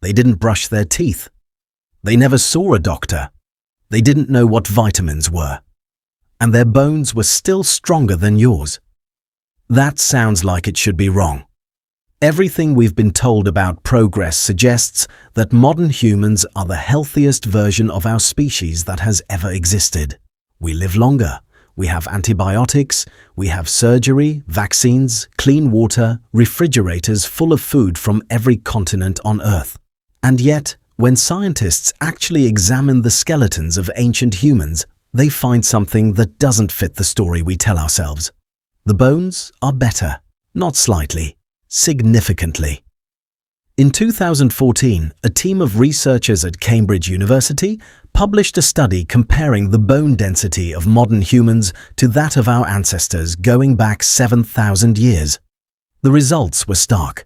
They didn't brush their teeth. They never saw a doctor. They didn't know what vitamins were. And their bones were still stronger than yours. That sounds like it should be wrong. Everything we've been told about progress suggests that modern humans are the healthiest version of our species that has ever existed. We live longer. We have antibiotics. We have surgery, vaccines, clean water, refrigerators full of food from every continent on Earth. And yet, when scientists actually examine the skeletons of ancient humans, they find something that doesn't fit the story we tell ourselves. The bones are better, not slightly, significantly. In 2014, a team of researchers at Cambridge University published a study comparing the bone density of modern humans to that of our ancestors going back 7,000 years. The results were stark.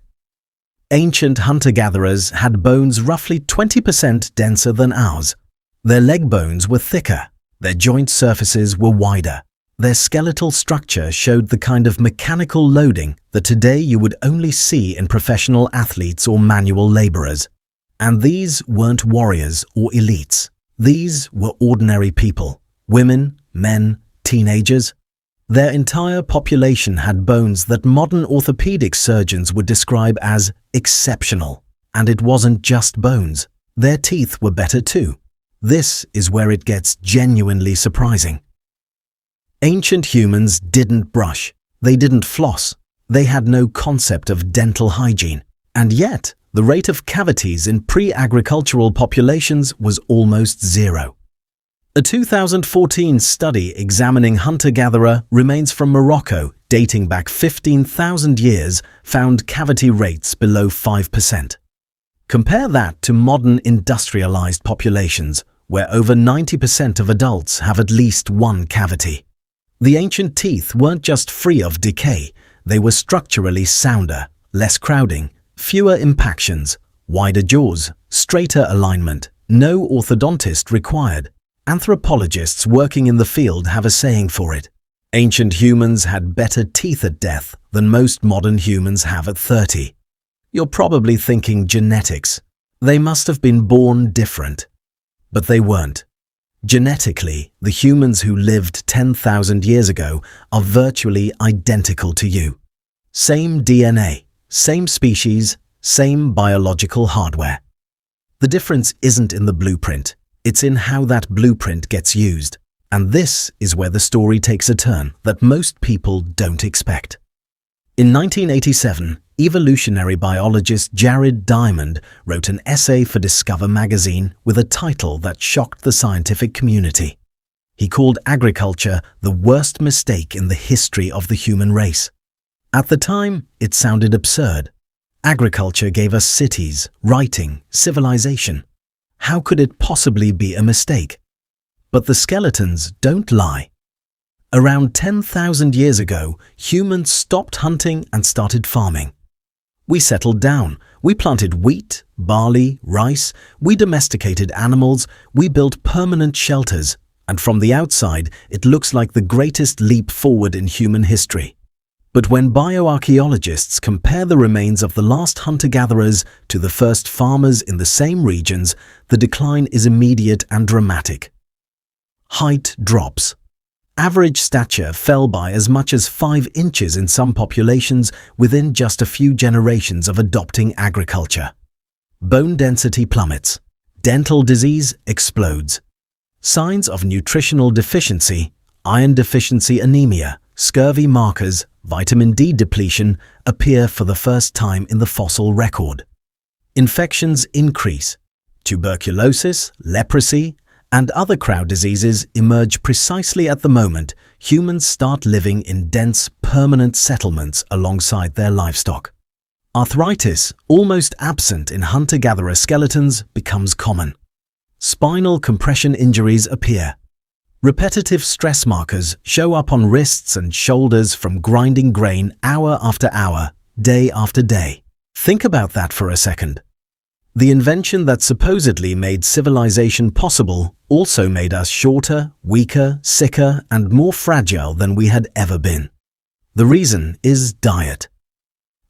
Ancient hunter-gatherers had bones roughly 20% denser than ours. Their leg bones were thicker, their joint surfaces were wider. Their skeletal structure showed the kind of mechanical loading that today you would only see in professional athletes or manual laborers. And these weren't warriors or elites. These were ordinary people, women, men, teenagers. Their entire population had bones that modern orthopedic surgeons would describe as exceptional. And it wasn't just bones. Their teeth were better too. This is where it gets genuinely surprising. Ancient humans didn't brush. They didn't floss. They had no concept of dental hygiene. And yet, the rate of cavities in pre-agricultural populations was almost zero. A 2014 study examining hunter-gatherer remains from Morocco, dating back 15,000 years, found cavity rates below 5%. Compare that to modern industrialized populations, where over 90% of adults have at least one cavity. The ancient teeth weren't just free of decay, they were structurally sounder, less crowding, fewer impactions, wider jaws, straighter alignment, no orthodontist required. Anthropologists working in the field have a saying for it. Ancient humans had better teeth at death than most modern humans have at 30. You're probably thinking genetics. They must have been born different. But they weren't. Genetically, the humans who lived 10,000 years ago are virtually identical to you. Same DNA, same species, same biological hardware. The difference isn't in the blueprint, it's in how that blueprint gets used. And this is where the story takes a turn that most people don't expect. In 1987, evolutionary biologist Jared Diamond wrote an essay for Discover magazine with a title that shocked the scientific community. He called agriculture the worst mistake in the history of the human race. At the time, it sounded absurd. Agriculture gave us cities, writing, civilization. How could it possibly be a mistake? But the skeletons don't lie. Around 10,000 years ago, humans stopped hunting and started farming. We settled down. We planted wheat, barley, rice. We domesticated animals. We built permanent shelters. And from the outside, it looks like the greatest leap forward in human history. But when bioarchaeologists compare the remains of the last hunter-gatherers to the first farmers in the same regions, the decline is immediate and dramatic. Height drops. Average stature fell by as much as 5 inches in some populations within just a few generations of adopting agriculture. Bone density plummets. Dental disease explodes. Signs of nutritional deficiency, iron deficiency anemia, scurvy markers, vitamin D depletion appear for the first time in the fossil record. Infections increase. Tuberculosis, leprosy, and other crowd diseases emerge precisely at the moment humans start living in dense, permanent settlements alongside their livestock. Arthritis, almost absent in hunter-gatherer skeletons, becomes common. Spinal compression injuries appear. Repetitive stress markers show up on wrists and shoulders from grinding grain hour after hour, day after day. Think about that for a second. The invention that supposedly made civilization possible also made us shorter, weaker, sicker, and more fragile than we had ever been. The reason is diet.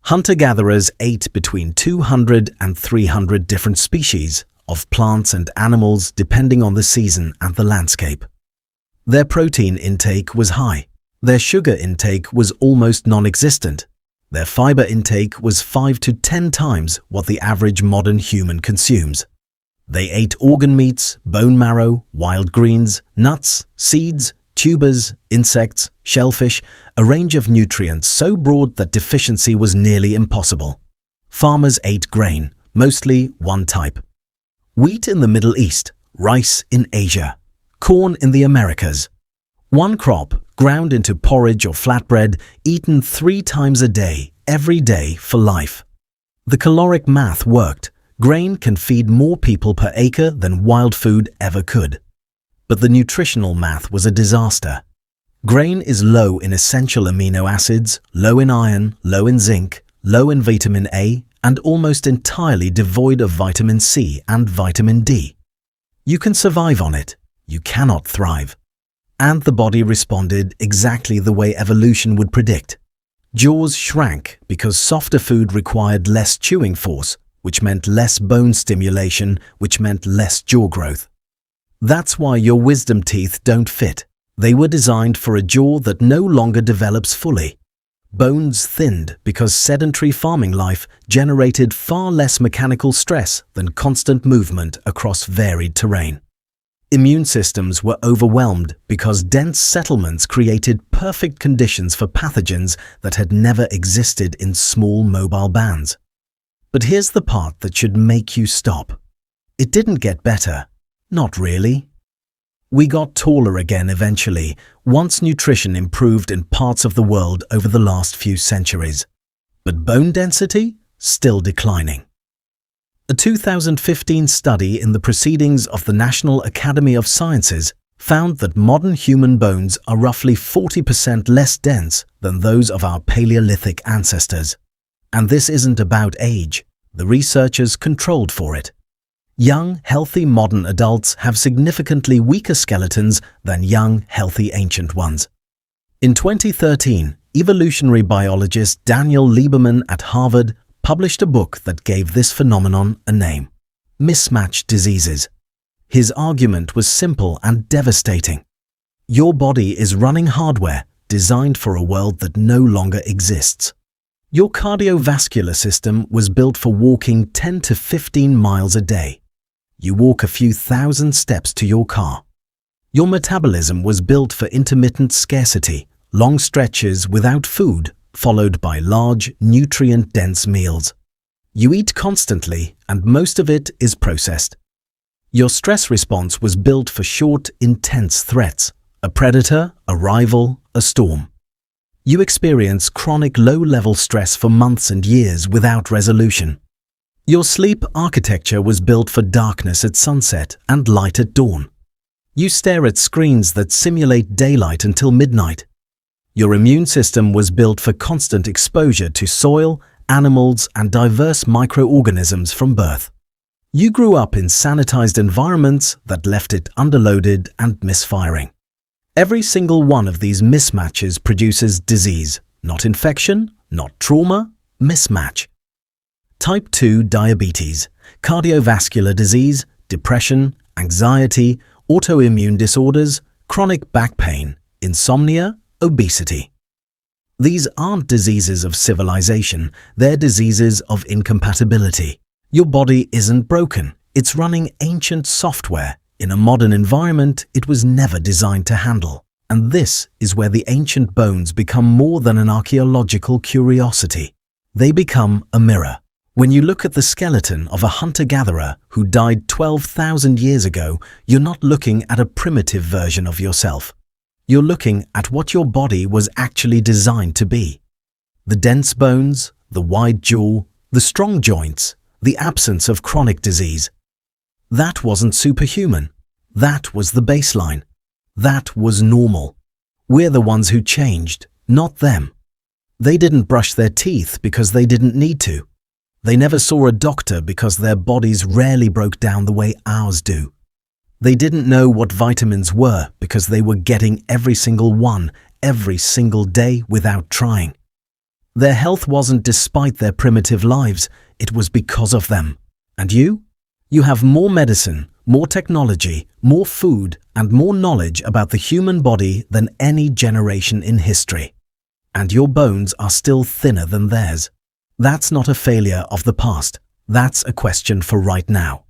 Hunter-gatherers ate between 200 and 300 different species of plants and animals depending on the season and the landscape. Their protein intake was high. Their sugar intake was almost non-existent. Their fiber intake was 5 to 10 times what the average modern human consumes. They ate organ meats, bone marrow, wild greens, nuts, seeds, tubers, insects, shellfish, a range of nutrients so broad that deficiency was nearly impossible. Farmers ate grain, mostly one type. Wheat in the Middle East, rice in Asia, corn in the Americas. One crop, ground into porridge or flatbread, eaten 3 times a day, every day for life. The caloric math worked. Grain can feed more people per acre than wild food ever could. But the nutritional math was a disaster. Grain is low in essential amino acids, low in iron, low in zinc, low in vitamin A, and almost entirely devoid of vitamin C and vitamin D. You can survive on it. You cannot thrive. And the body responded exactly the way evolution would predict. Jaws shrank because softer food required less chewing force, which meant less bone stimulation, which meant less jaw growth. That's why your wisdom teeth don't fit. They were designed for a jaw that no longer develops fully. Bones thinned because sedentary farming life generated far less mechanical stress than constant movement across varied terrain. Immune systems were overwhelmed because dense settlements created perfect conditions for pathogens that had never existed in small mobile bands. But here's the part that should make you stop. It didn't get better. Not really. We got taller again eventually, once nutrition improved in parts of the world over the last few centuries. But bone density? Still declining. A 2015 study in the Proceedings of the National Academy of Sciences found that modern human bones are roughly 40% less dense than those of our Paleolithic ancestors. And this isn't about age. The researchers controlled for it. Young, healthy modern adults have significantly weaker skeletons than young, healthy ancient ones. In 2013, evolutionary biologist Daniel Lieberman at Harvard published a book that gave this phenomenon a name: mismatch diseases. His argument was simple and devastating. Your body is running hardware designed for a world that no longer exists. Your cardiovascular system was built for walking 10 to 15 miles a day. You walk a few thousand steps to your car. Your metabolism was built for intermittent scarcity, long stretches without food, followed by large, nutrient-dense meals. You eat constantly, and most of it is processed. Your stress response was built for short, intense threats: a predator, a rival, a storm. You experience chronic low-level stress for months and years without resolution. Your sleep architecture was built for darkness at sunset and light at dawn. You stare at screens that simulate daylight until midnight. Your immune system was built for constant exposure to soil, animals, and diverse microorganisms from birth. You grew up in sanitized environments that left it underloaded and misfiring. Every single one of these mismatches produces disease, not infection, not trauma, mismatch. Type 2 diabetes, cardiovascular disease, depression, anxiety, autoimmune disorders, chronic back pain, insomnia, obesity. These aren't diseases of civilization, they're diseases of incompatibility. Your body isn't broken, it's running ancient software in a modern environment it was never designed to handle. And this is where the ancient bones become more than an archaeological curiosity. They become a mirror. When you look at the skeleton of a hunter-gatherer who died 12,000 years ago, you're not looking at a primitive version of yourself. You're looking at what your body was actually designed to be. The dense bones, the wide jaw, the strong joints, the absence of chronic disease. That wasn't superhuman. That was the baseline. That was normal. We're the ones who changed, not them. They didn't brush their teeth because they didn't need to. They never saw a doctor because their bodies rarely broke down the way ours do. They didn't know what vitamins were because they were getting every single one, every single day without trying. Their health wasn't despite their primitive lives, it was because of them. And you? You have more medicine, more technology, more food, and more knowledge about the human body than any generation in history. And your bones are still thinner than theirs. That's not a failure of the past. That's a question for right now.